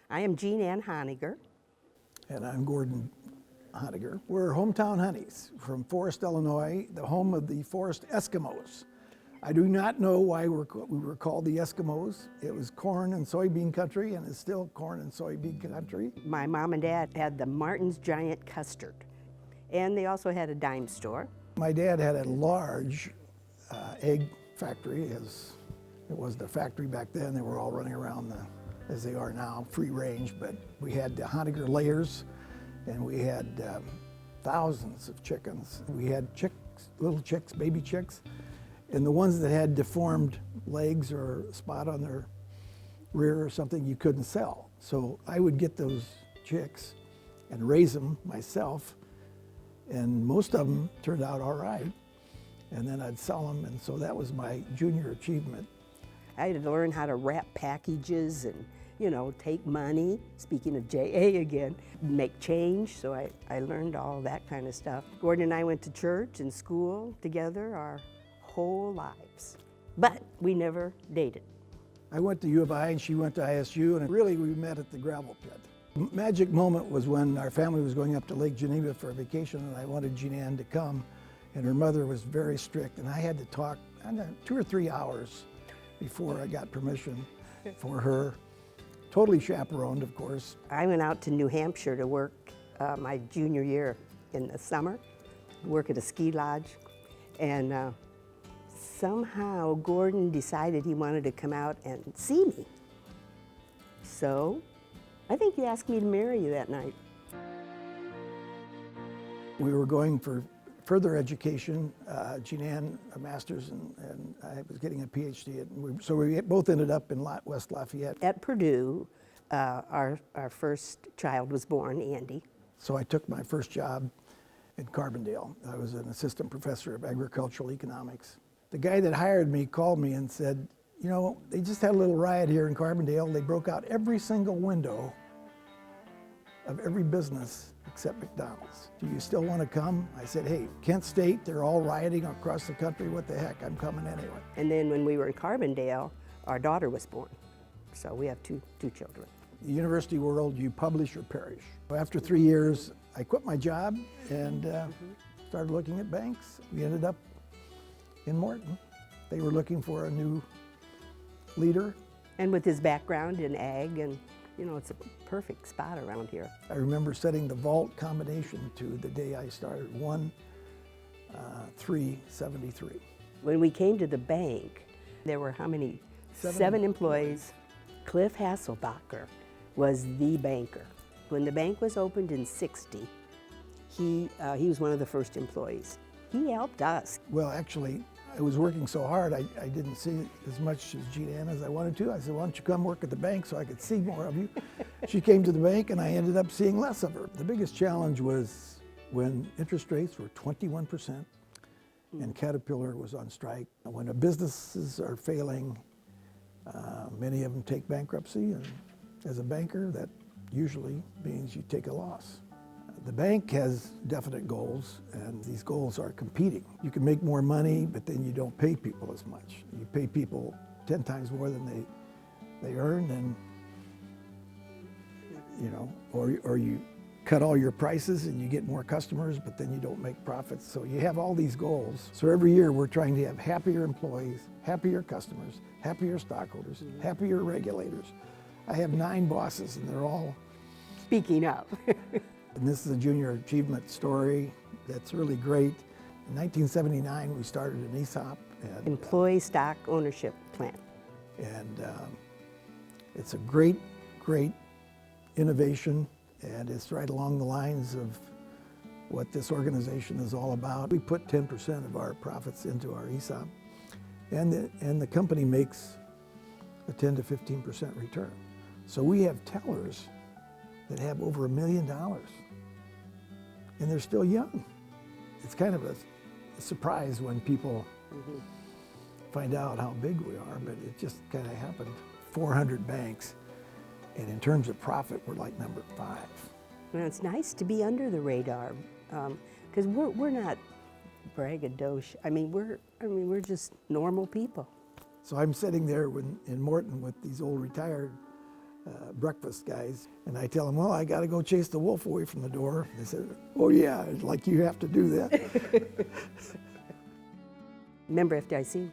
I am Jean Ann Honegger. And I'm Gordon Honegger. We're hometown honeys from Forest, Illinois, the home of the Forest Eskimos. I do not know why we were called the Eskimos. It was corn and soybean country, and it's still corn and soybean country. My mom and dad had the Martin's Giant Custard, and they also had a dime store. My dad had a large egg factory, as it was the factory back then. They were all running around as they are now, free range, but we had the Honegger layers, and we had thousands of chickens. We had chicks, little chicks, baby chicks, and the ones that had deformed legs or a spot on their rear or something you couldn't sell. So I would get those chicks and raise them myself, and most of them turned out all right, and then I'd sell them, and so that was my junior achievement. I had to learn how to wrap packages and, take money, speaking of JA again, make change, so I learned all that kind of stuff. Gordon and I went to church and school together our whole lives, but we never dated. I went to U of I and she went to ISU, and really we met at the gravel pit. The magic moment was when our family was going up to Lake Geneva for a vacation, and I wanted Jean Ann to come, and her mother was very strict, and I had to talk 2 or 3 hours before I got permission for her. Totally chaperoned, of course. I went out to New Hampshire to work my junior year in the summer, work at a ski lodge, and somehow Gordon decided he wanted to come out and see me. So I think he asked me to marry you that night. We were going for further education, Jean Ann, a master's, and I was getting a PhD. So we both ended up in West Lafayette. At Purdue, our first child was born, Andy. So I took my first job in Carbondale. I was an assistant professor of agricultural economics. The guy that hired me called me and said, they just had a little riot here in Carbondale. They broke out every single window of every business except McDonald's. Do you still want to come? I said, hey, Kent State, they're all rioting across the country. What the heck, I'm coming anyway. And then when we were in Carbondale, our daughter was born. So we have two children. The university world, you publish or perish. After 3 years, I quit my job and started looking at banks. We ended up in Morton. They were looking for a new leader. And with his background in ag, and it's a perfect spot around here. I remember setting the vault combination to the day I started, 1-3-73. When we came to the bank, there were how many? Seven employees. Cliff Hasselbacher was the banker. When the bank was opened in '60, he was one of the first employees. He helped us. Well, actually, I was working so hard, I didn't see as much as Jean Ann as I wanted to. I said, why don't you come work at the bank so I could see more of you? She came to the bank and I ended up seeing less of her. The biggest challenge was when interest rates were 21% and Caterpillar was on strike. When businesses are failing, many of them take bankruptcy, and as a banker, that usually means you take a loss. The bank has definite goals, and these goals are competing. You can make more money, but then you don't pay people as much. You pay people 10 times more than they earn, and or you cut all your prices and you get more customers, but then you don't make profits. So you have all these goals. So every year we're trying to have happier employees, happier customers, happier stockholders, happier regulators. I have 9 bosses, and they're all... Speaking of. And this is a junior achievement story that's really great. In 1979, we started an ESOP. And, Employee Stock Ownership Plan. And it's a great, great innovation, and it's right along the lines of what this organization is all about. We put 10% of our profits into our ESOP, and the company makes a 10 to 15% return. So we have tellers that have over $1 million, and they're still young. It's kind of a surprise when people find out how big we are, but it just kind of happened. 400 banks, and in terms of profit, we're like number 5. Well, it's nice to be under the radar, because we're not braggadocio. We're just normal people. So I'm sitting there in Morton with these old retired breakfast guys. And I tell them, well, I got to go chase the wolf away from the door. They said, oh yeah, like you have to do that. Member FDIC.